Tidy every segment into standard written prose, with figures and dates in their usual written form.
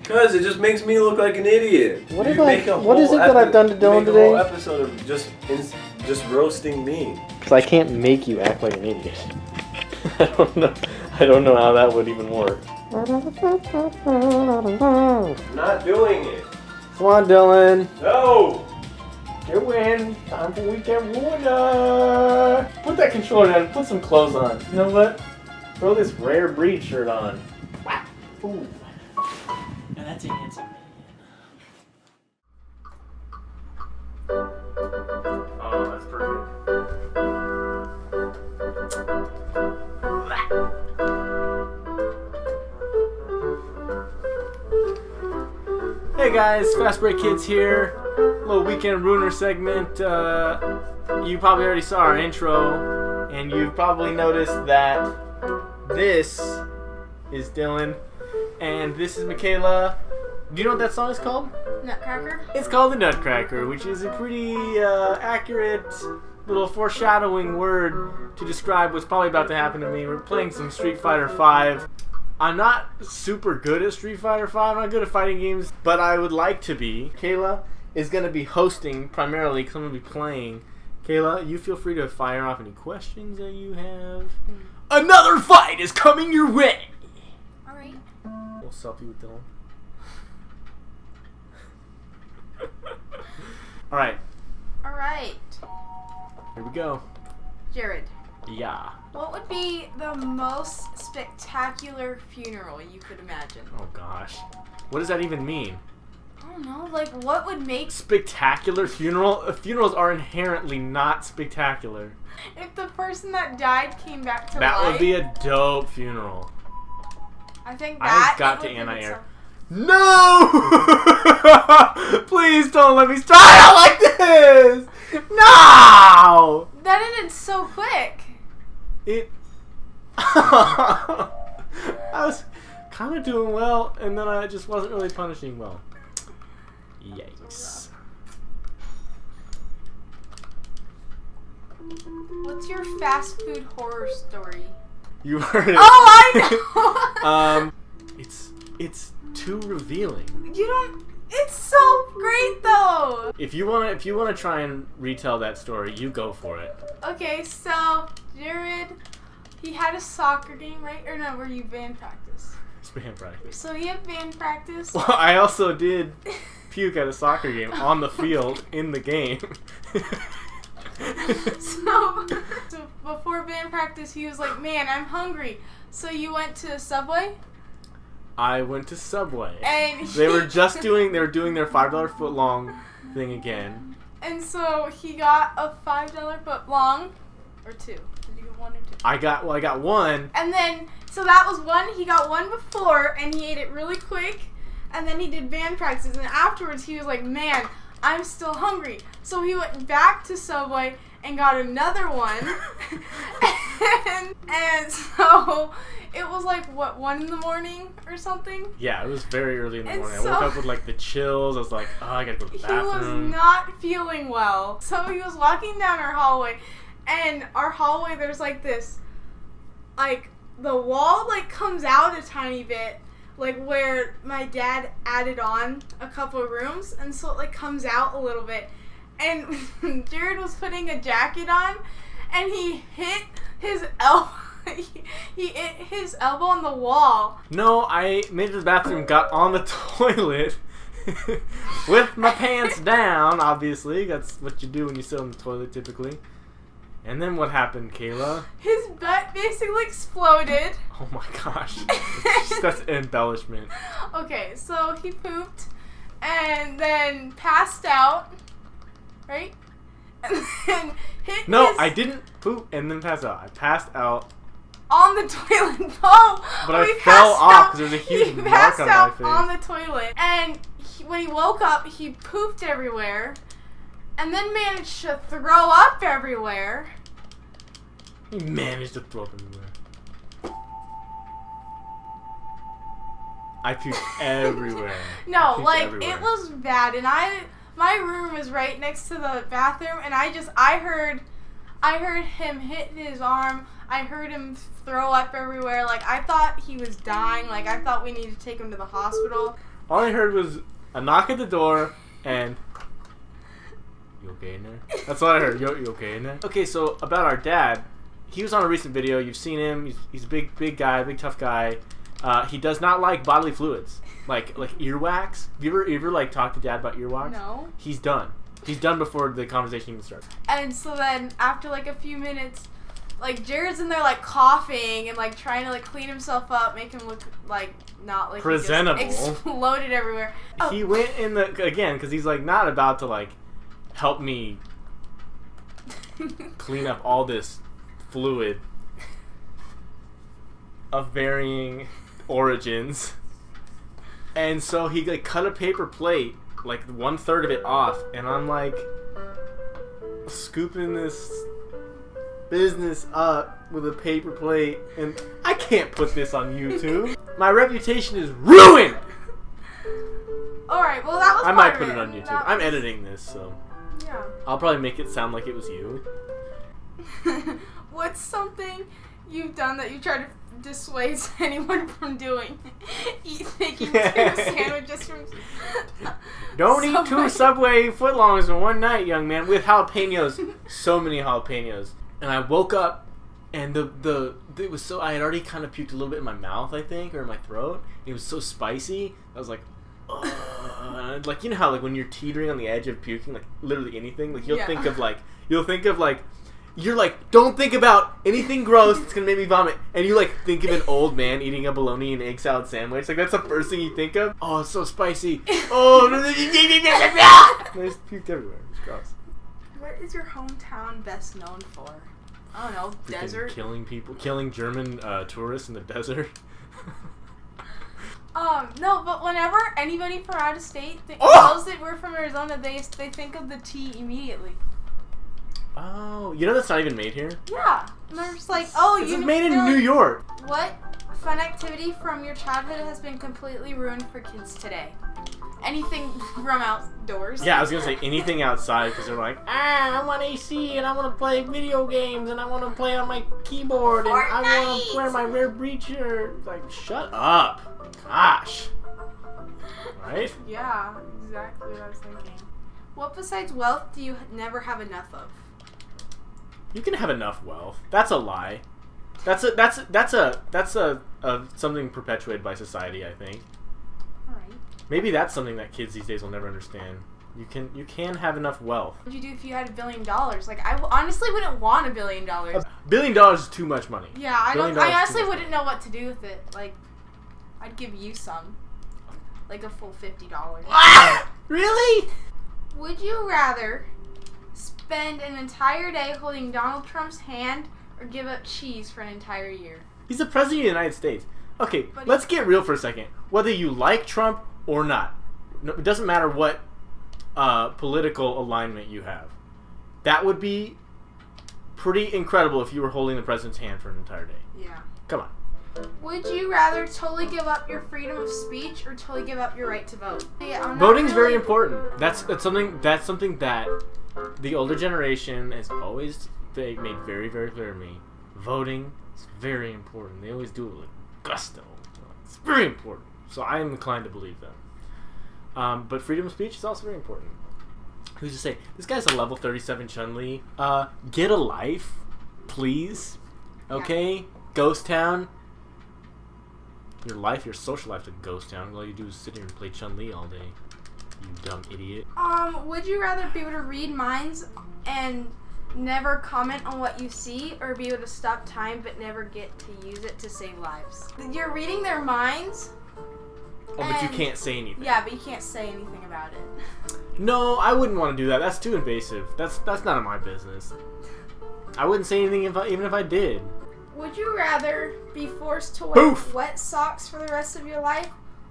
Because it just makes me look like an idiot. What is it that I've done to Dylan today? A whole episode of just roasting me. Because I can't make you act like an idiot. I don't know how that would even work. I'm not doing it. Come on, Dylan. No! You win. Time for weekend winner. Put that controller down and put some clothes on. You know what? Throw this rare breed shirt on. Ooh. And that's a handsome man. Oh, that's perfect. Hey guys, Fast Break Kids here. Little weekend ruiner segment. You probably already saw our intro, and you probably noticed that this is Dylan, and this is Mikayla. Do you know what that song is called? Nutcracker? It's called the Nutcracker, which is a pretty accurate little foreshadowing word to describe what's probably about to happen to me. We're playing some Street Fighter V. I'm not super good at Street Fighter V. I'm not good at fighting games, but I would like to be. Kayla is going to be hosting primarily because I'm going to be playing. Kayla, you feel free to fire off any questions that you have. Another fight is coming your way! Alright. We'll selfie with Dylan. Alright. Alright. Here we go. Jared. Yeah. What would be the most spectacular funeral you could imagine? Oh gosh. What does that even mean? I don't know, like what would make... Spectacular funeral? Funerals are inherently not spectacular. If the person that died came back to life... That would be a dope funeral. I think that... I've got to anti-air. No! Please don't let me start out like this! No! That ended so quick. I was kind of doing well, and then I just wasn't really punishing well. Yikes. What's your fast food horror story? You heard it. Oh, I know! It's too revealing. You don't... It's so great, though! If you wanna try and retell that story, you go for it. Okay, so, Jared, he had a soccer game, right? Or no, were you band practice? It's band practice. So he had band practice. Well, I also did puke at a soccer game on the field in the game. So before band practice, he was like, man, I'm hungry. So you went to Subway? I went to Subway. And they were doing their $5 foot long thing again. And so he got a $5 foot long, or two. Did you get one or two? I got one. And then, so that was one. He got one before, and he ate it really quick. And then he did band practice, and afterwards he was like, man, I'm still hungry. So he went back to Subway and got another one. and so it was like, what, 1 in the morning or something? Yeah, it was very early in the morning. So, I woke up with like the chills. I was like, oh, I gotta go to the bathroom. He was not feeling well. So he was walking down our hallway, and our hallway, there's like this, like, the wall like comes out a tiny bit, like where my dad added on a couple of rooms, and so it like comes out a little bit. And Jared was putting a jacket on, and he hit his elbow. He hit his elbow on the wall. No, I made it to the bathroom, got on the toilet with my pants down, obviously. That's what you do when you sit on the toilet typically. And then what happened, Kayla? His butt basically exploded. Oh my gosh. That's an embellishment. Okay, so he pooped and then passed out, right? And then hit I didn't poop and then pass out. I passed out on the toilet bowl. But I fell off because there was a huge mark on my face. On the toilet. And when he woke up, he pooped everywhere. And then managed to throw up everywhere. He managed to throw up everywhere. I puked everywhere. No, like, everywhere. it was bad. And my room is right next to the bathroom. And I heard him hit his arm. I heard him throw up everywhere. Like, I thought he was dying. Like, I thought we needed to take him to the hospital. All I heard was a knock at the door and... You okay in there? That's what I heard. You okay in there? Okay, so about our dad, he was on a recent video. You've seen him. He's a big guy, big tough guy. He does not like bodily fluids, like earwax. Have you ever like talked to Dad about earwax? No. He's done. He's done before the conversation even starts. And so then after like a few minutes, like Jared's in there like coughing and like trying to like clean himself up, make him look like not like presentable. He just exploded everywhere. Oh. He went in the again because he's like not about to like help me clean up all this fluid of varying origins. And so he like cut a paper plate, like 1/3 of it off, and I'm like scooping this business up with a paper plate, and I can't put this on YouTube. My reputation is ruined. Alright, well that was I part might of put it on YouTube. I'm editing this, so yeah. I'll probably make it sound like it was you. What's something you've done that you try to dissuade anyone from doing? Making 2 sandwiches from... Don't eat 2 Subway footlongs in one night, young man, with jalapenos. So many jalapenos. And I woke up, and it was so... I had already kind of puked a little bit in my mouth, I think, or in my throat. It was so spicy. I was like... like, you know how, like, when you're teetering on the edge of puking, like, literally anything? Like, you'll think of, like... You're like, don't think about anything gross that's gonna make me vomit. And you like think of an old man eating a bologna and egg salad sandwich. Like that's the first thing you think of. Oh, it's so spicy. Oh, I just puked everywhere. It's gross. What is your hometown best known for? I don't know, Freaking desert? Killing people. Killing German tourists in the desert. No, but whenever anybody from out of state knows that we're from Arizona, they think of the tea immediately. Oh, you know that's not even made here? Yeah. And they're just like, oh, this is made in New York. What fun activity from your childhood has been completely ruined for kids today? Anything from outdoors? Yeah, I was going to say anything outside because they're like, I want AC and I want to play video games and I want to play on my keyboard and I want to wear my rare breacher. It's like, shut up. Gosh. Right? Yeah, exactly what I was thinking. What besides wealth do you never have enough of? You can have enough wealth. That's a lie. That's something perpetuated by society, I think. Alright. Maybe that's something that kids these days will never understand. You can have enough wealth. What would you do if you had $1 billion? Like, I honestly wouldn't want $1 billion. $1 billion is too much money. Yeah, I honestly wouldn't know what to do with it. Like, I'd give you some. Like a full $50. Really? Would you rather spend an entire day holding Donald Trump's hand or give up cheese for an entire year? He's the president of the United States. Okay, let's get real for a second. Whether you like Trump or not, it doesn't matter what political alignment you have. That would be pretty incredible if you were holding the president's hand for an entire day. Yeah. Come on. Would you rather totally give up your freedom of speech or totally give up your right to vote? Yeah, voting's very important. That's something that the older generation has always made very, very clear to me. Voting is very important. They always do it with gusto. It's very important. So I am inclined to believe them. But freedom of speech is also very important. Who's to say? This guy's a level 37 Chun-Li. Get a life, please. Okay? Yeah. Ghost Town. Your social life's a ghost town. All you do is sit here and play Chun-Li all day. You dumb idiot. Would you rather be able to read minds and never comment on what you see, or be able to stop time but never get to use it to save lives? You're reading their minds. Oh, but you can't say anything. Yeah, but you can't say anything about it. No, I wouldn't want to do that. That's too invasive. That's none of my business. I wouldn't say anything even if I did. Would you rather be forced to wear wet socks for the rest of your life,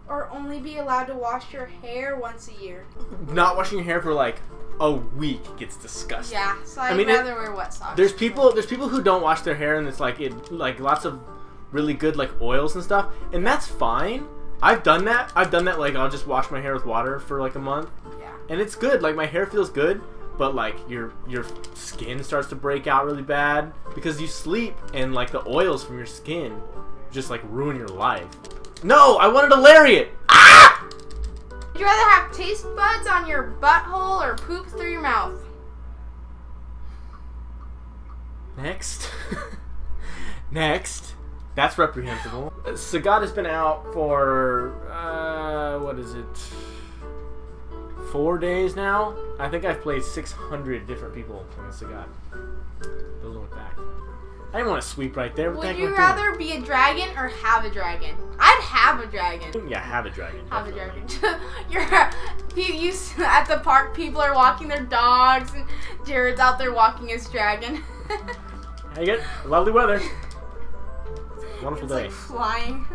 or only be allowed to wash your hair once a year? Not washing your hair for like a week gets disgusting. Yeah, so I'd rather wear wet socks. There's people who don't wash their hair and it's like lots of really good like oils and stuff, and that's fine. I've done that. Like I'll just wash my hair with water for like a month. Yeah. And it's good. Like my hair feels good. But like your skin starts to break out really bad because you sleep and like the oils from your skin just like ruin your life. No, I wanted a lariat. Ah! Would you rather have taste buds on your butthole or poop through your mouth? Next. Next. That's reprehensible. Sagat has been out for, what is it? 4 days now? I think I've played 600 different people playing Sagat. Those look back. I didn't want to sweep right there. Would you rather be a dragon or have a dragon? I'd have a dragon. Yeah, have a dragon. Have a dragon. You at the park, people are walking their dogs, and Jared's out there walking his dragon. I get lovely weather. Wonderful It's day. like flying.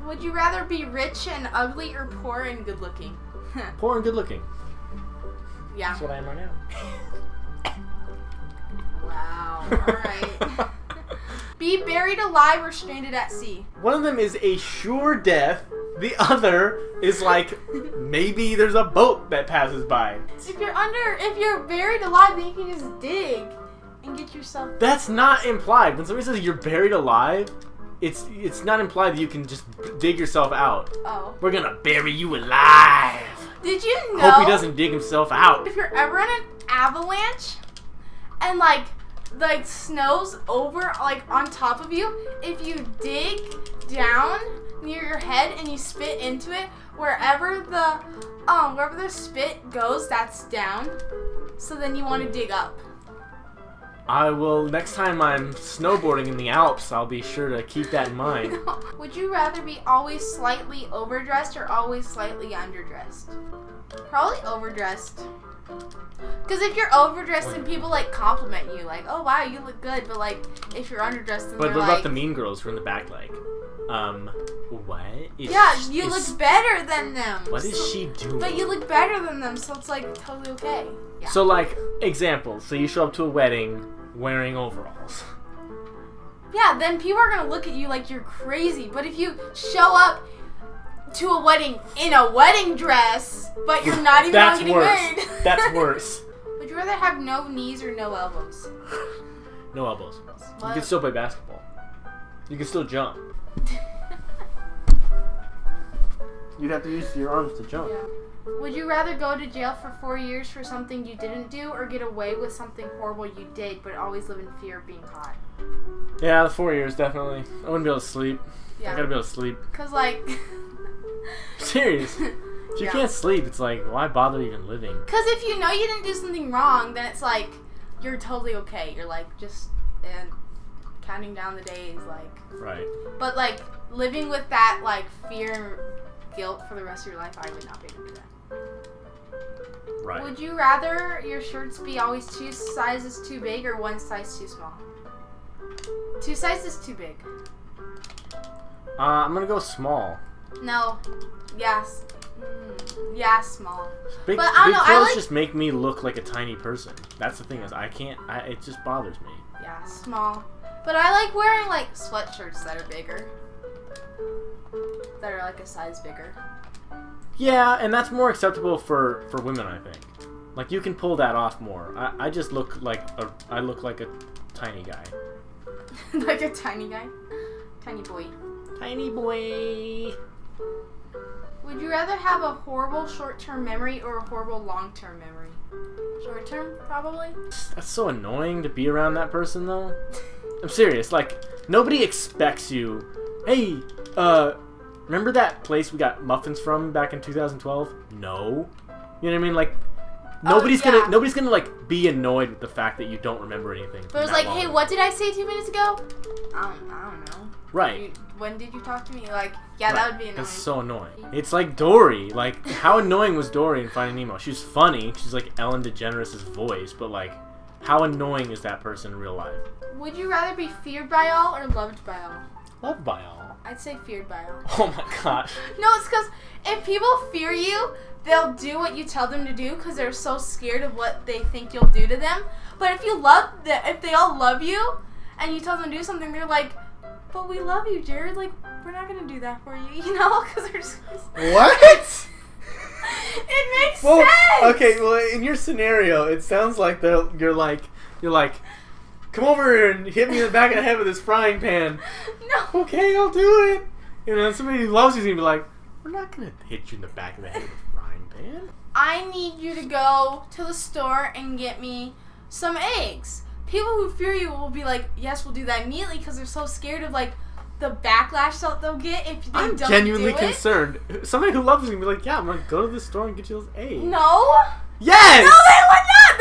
Would you rather be rich and ugly or poor and good looking? Poor and good looking. Yeah. That's what I am right now. Wow. Alright. Be buried alive or stranded at sea? One of them is a sure death. The other is like, maybe there's a boat that passes by. If you're buried alive, then you can just dig and get yourself... That's not implied. When somebody says you're buried alive, it's not implied that you can just dig yourself out. Oh. We're gonna bury you alive. Did you know... Hope he doesn't dig himself out. If you're ever in an avalanche and like snow's over on top of you, if you dig down near your head and you spit into it, wherever the spit goes, that's down. So then you want to dig up. I will, next time I'm snowboarding in the Alps, I'll be sure to keep that in mind. Would you rather be always slightly overdressed or always slightly underdressed? Probably overdressed. Because if you're overdressed, then people compliment you, like, oh wow, you look good. But if you're underdressed, then But they're what like, about the mean girls who are in the back, what? you look better than them. What is she doing? But you look better than them, so it's totally okay. Yeah. So example, so you show up to a wedding wearing overalls. Yeah, then people are gonna look at you like you're crazy. But if you show up to a wedding in a wedding dress, but you're not even getting married. That's worse. Would you rather have no knees or no elbows? No elbows. What? You can still play basketball. You can still jump. You'd have to use your arms to jump. Yeah. Would you rather go to jail for 4 years for something you didn't do, or get away with something horrible you did, but always live in fear of being caught? Yeah, the 4 years, definitely. I wouldn't be able to sleep. Yeah. I gotta be able to sleep. Cause Serious. If you Yeah. can't sleep, it's why bother even living? Cause if you know you didn't do something wrong, then it's you're totally okay. You're just counting down the days, Right. But living with that fear and guilt for the rest of your life, I would not be able to do that. Right. Would you rather your shirts be always 2 sizes too big or 1 size too small? 2 sizes too big. I'm gonna go small. No. Yes. Yeah, small. Big, But I don't big know, I clothes like- just make me look like a tiny person. That's the thing is it just bothers me. Yeah, small. But I like wearing sweatshirts that are bigger. That are a size bigger. Yeah, and that's more acceptable for women, I think. You can pull that off more. I just look like a tiny guy. Like a tiny guy? Tiny boy. Tiny boy. Would you rather have a horrible short-term memory or a horrible long-term memory? Short-term, probably? That's so annoying to be around that person, though. I'm serious. Nobody expects you. Hey, remember that place we got muffins from back in 2012? No. You know what I mean? Nobody's gonna be annoyed with the fact that you don't remember anything. But it was hey, what did I say 2 minutes ago? I don't know. Right. When did you talk to me? Yeah, Right. that would be annoying. That's so annoying. It's like Dory. How annoying was Dory in Finding Nemo? She was funny. She's like Ellen DeGeneres' voice, but how annoying is that person in real life? Would you rather be feared by all or loved by all? Loved by all. I'd say feared by all. Oh my gosh. No, it's because if people fear you, they'll do what you tell them to do because they're so scared of what they think you'll do to them. But if if they all love you and you tell them to do something, they're like, but we love you, Jared. We're not gonna do that for you, Because they're just... What? It makes Well, sense. okay. Well, in your scenario, it sounds like you're like, come over here and hit me in the back of the head with this frying pan. No. Okay, I'll do it. Somebody who loves you is gonna be like, we're not gonna hit you in the back of the head with a frying pan. man. I need you to go to the store and get me some eggs. People who fear you will be like, yes, we'll do that immediately because they're so scared of like the backlash that they'll get if they I'm don't genuinely do it. concerned. Somebody who loves me will be like, yeah, I'm gonna go to the store and get you those eggs. No. Yes! No, they would not.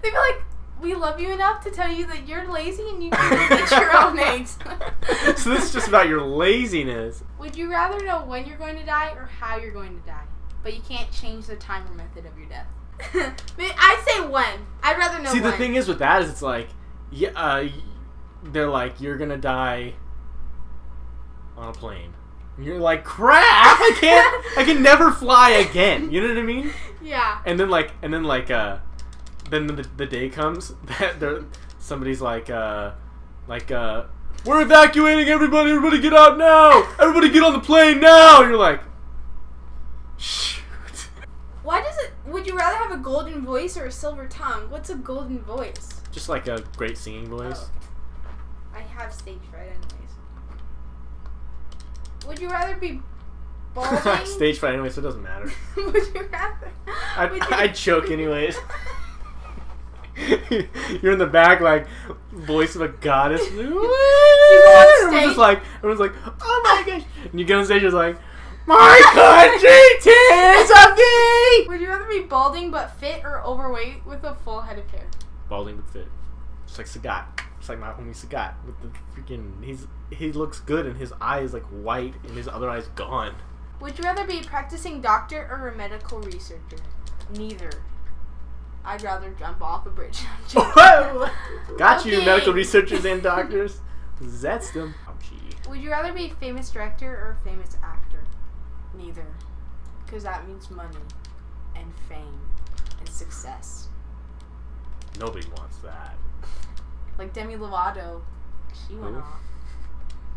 They'd be like, we love you enough to tell you that you're lazy and you can go get your own eggs. So this is just about your laziness. Would you rather know when you're going to die or how you're going to die? But you can't change the time or method of your death. I'd say when. I'd rather know when. See, the thing is with that is it's like, yeah, they're like, you're gonna die on a plane. And you're like, crap! I can never fly again. You know what I mean? Yeah. And then then the day comes that somebody's like, we're evacuating everybody. Everybody get out now. Everybody get on the plane now. And you're like, shoot. Would you rather have a golden voice or a silver tongue? What's a golden voice? Just like a great singing voice. Oh. I have stage fright anyways. Would you rather be balding? Stage fright anyway, so it doesn't matter. Would you rather? I'd choke anyways. You're in the back like voice of a goddess. Everyone's like, oh my gosh. And you get on stage, it's like, my country tears of thee. Would you rather be balding but fit or overweight with a full head of hair? Balding but fit. Just like Sagat. Just like my homie Sagat. With the freaking, he looks good and his eye is like white and his other eye's gone. Would you rather be a practicing doctor or a medical researcher? Neither. I'd rather jump off a bridge. Whoa! Got you, Okay. medical researchers and doctors. That's them. Ouchie. Would you rather be a famous director or a famous actor? Neither. Because that means money and fame and success. Nobody wants that. Like Demi Lovato. She went Who? off.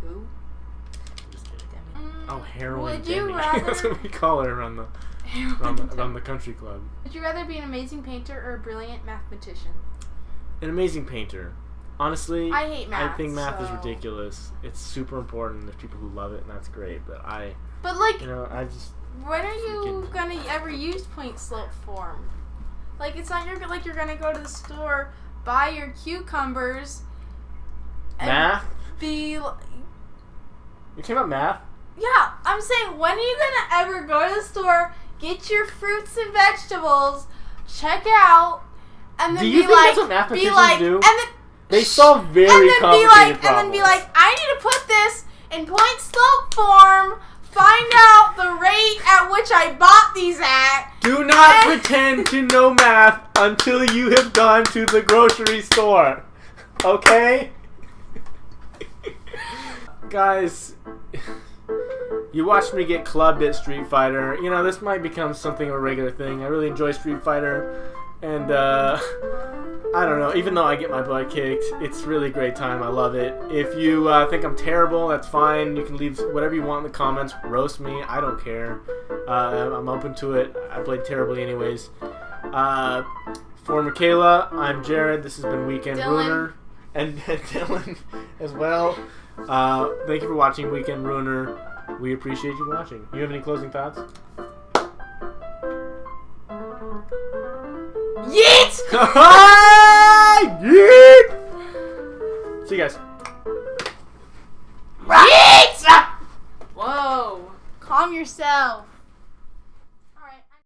Who? I'm just kidding. Demi. Oh, heroin Would you Demi. rather... That's what we call her around the country club. Would you rather be an amazing painter or a brilliant mathematician? An amazing painter. Honestly, I hate math, I think math is so- ridiculous. It's super important. There's people who love it, and that's great. But I like, I just when are you gonna ever use point slope form? Like, it's not like you're gonna go to the store, buy your cucumbers, and math. be. You talking about math? Yeah, I'm saying, when are you gonna ever go to the store, get your fruits and vegetables, check out, and then Do you be think like, that's what mathematicians be like, do? and then They solve very and then complicated be like, problems. and then be like, I need to put this in point slope form. Find out the rate at which I bought these at. Do not pretend to know math until you have gone to the grocery store. Okay? Guys, you watched me get clubbed at Street Fighter. You know, this might become something of a regular thing. I really enjoy Street Fighter. And, I don't know. Even though I get my butt kicked, it's really a great time. I love it. If you think I'm terrible, that's fine. You can leave whatever you want in the comments. Roast me. I don't care. I'm open to it. I played terribly anyways. For Mikayla, I'm Jared. This has been Weekend Dylan. Ruiner. And Dylan as well. Thank you for watching Weekend Ruiner. We appreciate you watching. You have any closing thoughts? Yeet! Yeet! See you guys. Yeet! Whoa. Calm yourself.